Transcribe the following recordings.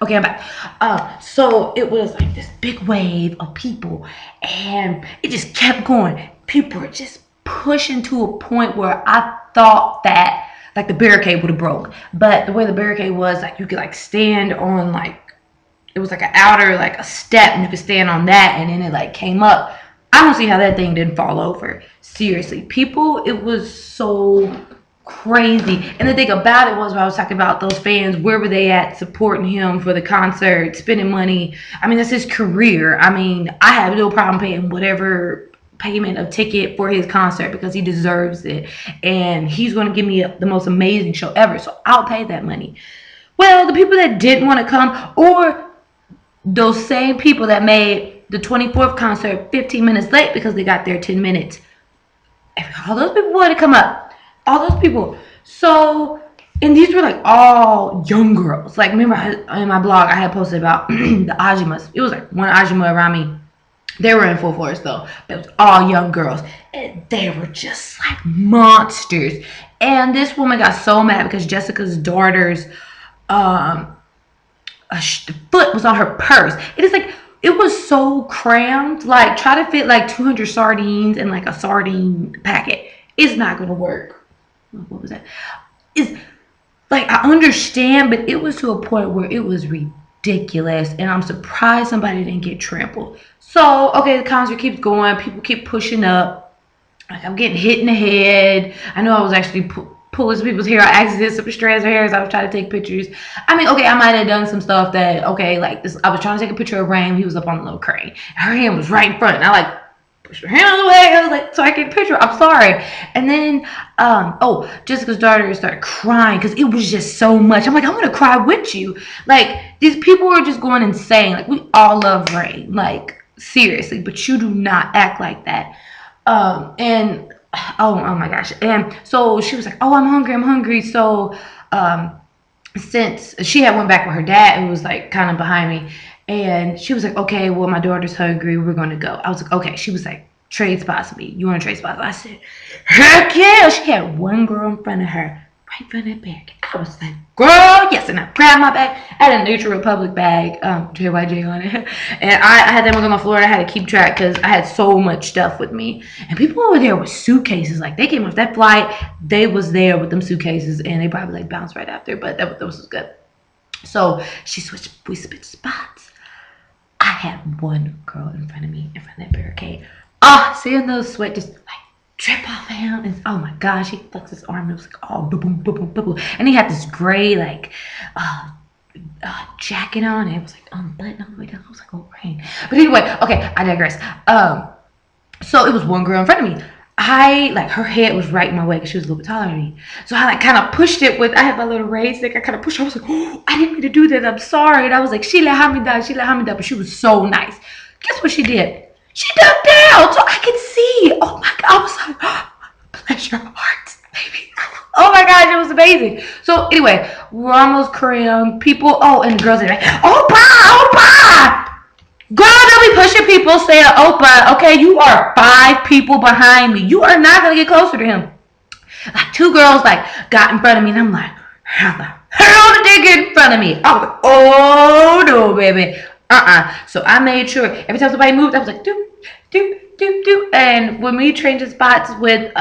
Okay, I'm back. So it was like this big wave of people, and it just kept going. People were just pushing to a point where I thought that like the barricade would have broke. But the way the barricade was, like you could like stand on like it was like an outer like a step, and you could stand on that, and then it like came up. I don't see how that thing didn't fall over. Seriously, people, it was so crazy. And the thing about it was, when I was talking about those fans, where were they at supporting him for the concert, spending money? I mean, that's his career. I mean, I have no problem paying whatever payment of ticket for his concert because he deserves it, and he's going to give me the most amazing show ever, so I'll pay that money. Well, the people that didn't want to come, or those same people that made the 24th concert 15 minutes late because they got there 10 minutes. All those people wanted to come up. All those people. So, and these were like all young girls. Like, remember in my blog, I had posted about the Ajimas. It was like one Ajima around me. They were in full force though. But it was all young girls. And they were just like monsters. And this woman got so mad because Jessica's daughter's foot was on her purse. It is like it was so crammed. Like try to fit like 200 sardines in like a sardine packet. It's not gonna work. What was that? It's like I understand, but it was to a point where it was ridiculous, and I'm surprised somebody didn't get trampled. So okay, the concert keeps going. People keep pushing up. Like I'm getting hit in the head. I know I was actually pulling some people's hair. I accidentally some strands of hair as I was trying to take pictures. I mean, okay, I might have done some stuff that, okay, like this. I was trying to take a picture of Rain. He was up on the little crane. Her hand was right in front. And I like pushed her hand out of the way. I was like, so I can get a picture. I'm sorry. And then, Jessica's daughter started crying because it was just so much. I'm like, I'm gonna cry with you. Like these people were just going insane. Like we all love Rain. Like seriously, but you do not act like that. And oh my gosh. And so she was like, oh, I'm hungry. So since she had went back with her dad and was like kind of behind me, and she was like, okay, well my daughter's hungry, we're gonna go. I was like, okay. She was like, trade spots with me. You want to trade spots? I said, heck yeah. She had one girl in front of her, right in front of that bag. I was like, girl, yes. And I grabbed my bag. I had a Nature Republic bag, JYJ on it. And I had them on the floor, and I had to keep track because I had so much stuff with me. And people over there with suitcases, like they came off that flight, they was there with them suitcases, and they probably like bounced right after, but that was good. So we switched spots. I had one girl in front of me, in front of that barricade. Seeing those sweat just like drip off him, and oh my gosh, he flexed his arm, and it was like all boom, boom, boom, boom, boom. And he had this gray like jacket on, and it was like unbuttoned all the way down. I was like, oh Rain. But anyway, okay, I digress. So it was one girl in front of me. I like her head was right in my way because she was a little bit taller than me. So I like kind of pushed it with. I had my little raised stick. I kind of pushed her. I was like, oh, I didn't mean to do that. I'm sorry. And I was like, Sheila Hamida, Sheila Hamida. But she was so nice. Guess what she did? She ducked down so I could see. Oh my god! I was like, bless your heart, baby. Oh my gosh, it was amazing. So anyway, we're almost crammed. People. Oh, and the girls are like, Opa, Opa. Girl, don't be pushing people saying Opa. Okay, you are 5 people behind me. You are not gonna get closer to him. Like 2 girls like got in front of me, and I'm like, how the hell did they get in front of me? I was like, oh no, baby. So I made sure every time somebody moved, I was like, doop, doop, doop, doop. And when we changed spots with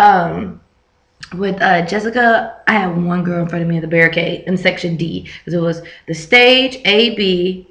Jessica, I had one girl in front of me in the barricade in section D because it was the stage A, B,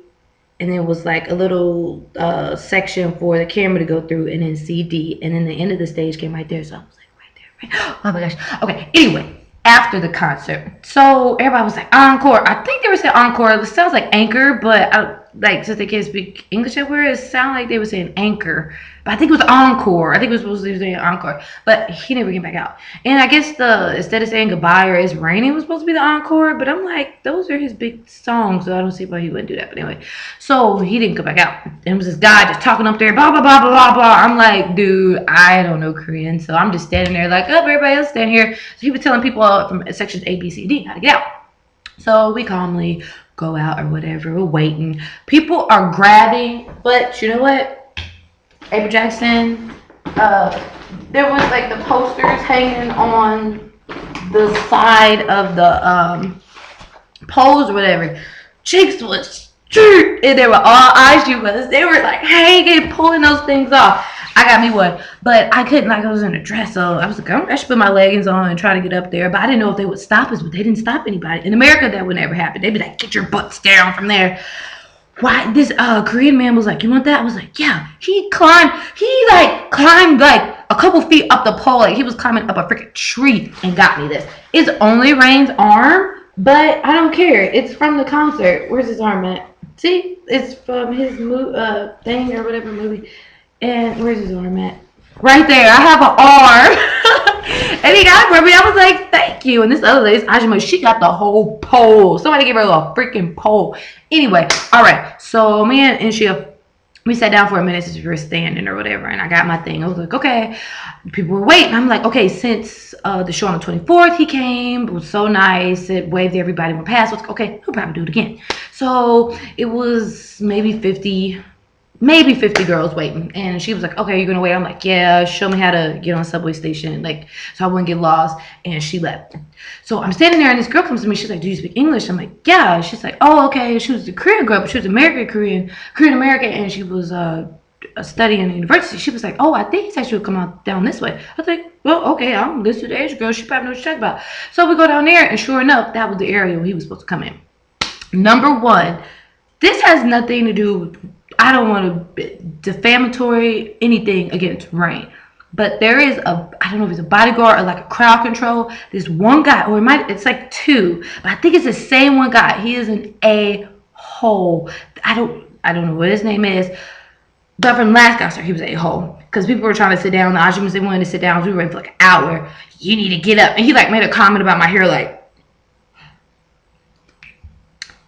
and it was like a little section for the camera to go through, and then C, D, and then the end of the stage came right there. So I was like, right there, right. Oh my gosh. Okay. Anyway. After the concert, so everybody was like encore. I think they were saying encore. It sounds like anchor, but like since they can't speak English everywhere, it sounded like they were saying anchor. But I think it was encore. I think it was supposed to be saying encore, but he never came back out. And I guess instead of saying goodbye or it's raining was supposed to be the encore. But I'm like, those are his big songs, so I don't see why he wouldn't do that. But anyway, so he didn't come back out. And it was this guy just talking up there, blah blah blah blah blah blah. I'm like, dude, I don't know Korean, so I'm just standing there like, oh, everybody else stand here. So he was telling people from sections A, B, C, D how to get out. So we calmly go out or whatever. We're waiting. People are grabbing, but you know what? April Jackson, there was like the posters hanging on the side of the poles or whatever. Chicks was and they were all eyes you was. They were like hanging, pulling those things off. I got me one, but I couldn't. Like I was in a dress, so I was like, I should put my leggings on and try to get up there. But I didn't know if they would stop us, but they didn't stop anybody. In America, that would never happen. They'd be like, get your butts down from there. Why this Korean man was like, you want that? I was like, yeah. He climbed like a couple feet up the pole. Like he was climbing up a freaking tree and got me this. It's only Rain's arm, but I don't care. It's from the concert. Where's his arm at? See, it's from his thing or whatever movie. And where's his arm at? Right there. I have an arm. And he got it for me. I was like, thank you. And this other lady, Ajima, she got the whole pole. Somebody gave her a freaking pole. Anyway, all right. So me and Inshia, we sat down for a minute since we were standing or whatever. And I got my thing. I was like, okay. People were waiting. I'm like, okay, since the show on the 24th, he came. It was so nice. It waved everybody went past. Okay, he'll probably do it again. So it was maybe 50 girls waiting, and she was like, okay, you're gonna wait? I'm like, yeah, show me how to get on a subway station, like, so I wouldn't get lost. And she left. So I'm standing there, and this girl comes to me. She's like, do you speak English? I'm like, yeah. She's like, oh, okay. She was a Korean girl, but she was Korean American, and she was studying in university. She was like, oh, I think he said she would come out down this way. I was like, well, okay, I'm listening to the Asian girl. She probably knows what she's talking about. So we go down there, and sure enough, that was the area where he was supposed to come in. Number one, this has nothing to do with, I don't want to defamatory anything against Rain, but there is I don't know if it's a bodyguard or like a crowd control. This one guy, or it's like two, but I think it's the same one guy. He is an a-hole. I don't know what his name is, but from last concert, he was a-hole. Because people were trying to sit down. The Ajimas, they wanted to sit down. We were in for like an hour. You need to get up. And he like made a comment about my hair, like,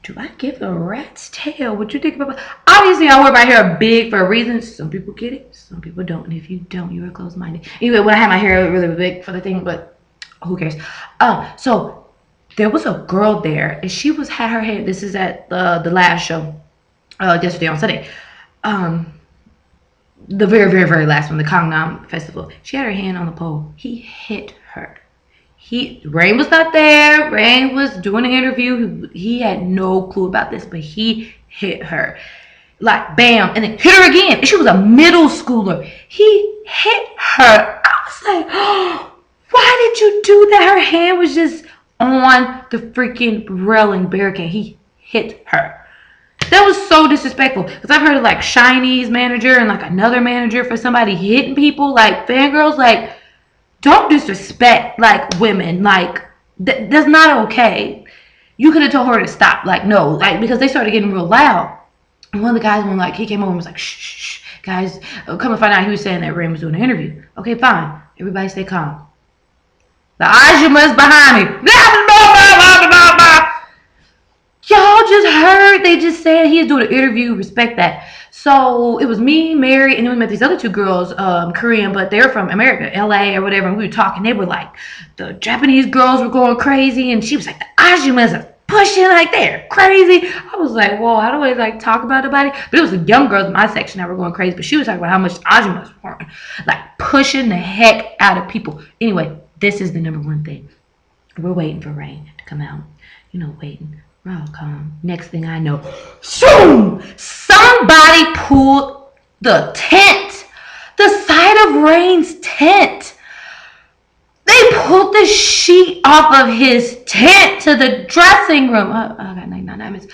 do I give a rat's tail? What you think about? Obviously, I wear my hair big for a reason. Some people get it, some people don't. And if you don't, you are closed-minded. Anyway, when I had my hair really big for the thing, but who cares? So there was a girl there, and she had her hair. This is at the last show, yesterday on Sunday. The very, very, very last one, the Gangnam Festival. She had her hand on the pole. He hit her. Rain was not there. Rain was doing an interview. He had no clue about this, but he hit her. Like, bam, and then hit her again. And she was a middle schooler. He hit her. I was like, oh, why did you do that? Her hand was just on the freaking railing barricade. He hit her. That was so disrespectful. Because I've heard of like Shiny's manager and like another manager for somebody hitting people, like Fangirls, like, don't disrespect like women. Like that's not okay. You could have told her to stop. Like no, like because they started getting real loud. And one of the guys he came over and was like, shh, shh, guys, come and find out he was saying that Rain was doing an interview. Okay, fine. Everybody stay calm. The Ajuma's behind me. Y'all just heard they just said he was doing an interview. Respect that. So it was me, Mary, and then we met these other two girls, Korean, but they're from America, LA or whatever. And we were talking. They were like, the Japanese girls were going crazy, and she was like, the Ajumas are pushing like they're crazy. I was like, whoa, I don't always like talk about nobody. But it was the young girls in my section that were going crazy. But she was talking about how much Ajumas were like pushing the heck out of people. Anyway, this is the number one thing. We're waiting for Rain to come out. You know, waiting. We're all calm. Next thing I know, zoom! Somebody pulled the tent. The side of Rain's tent. They pulled the sheet off of his tent to the dressing room. I got 99 diamonds.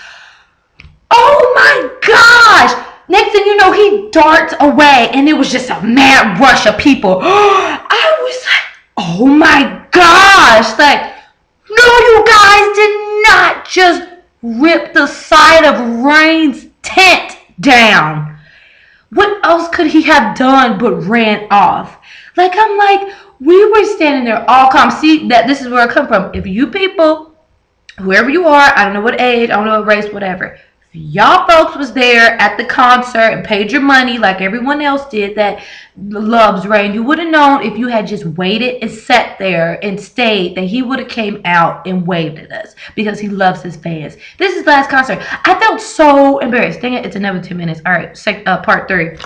Oh my gosh! Next thing you know, he darts away, and it was just a mad rush of people. I was like, oh my gosh! Like, no, you guys did not just rip the side of Rain's tent down. What else could he have done but ran off? Like, I'm like, we were standing there all calm. See, that this is where I come from. If you people, whoever you are, I don't know what age, I don't know what race, whatever. If y'all folks was there at the concert and paid your money like everyone else did that loves Rain, you would have known if you had just waited and sat there and stayed that he would have came out and waved at us because he loves his fans. This is the last concert. I felt so embarrassed. Dang it, it's another 2 minutes. All right, part 3.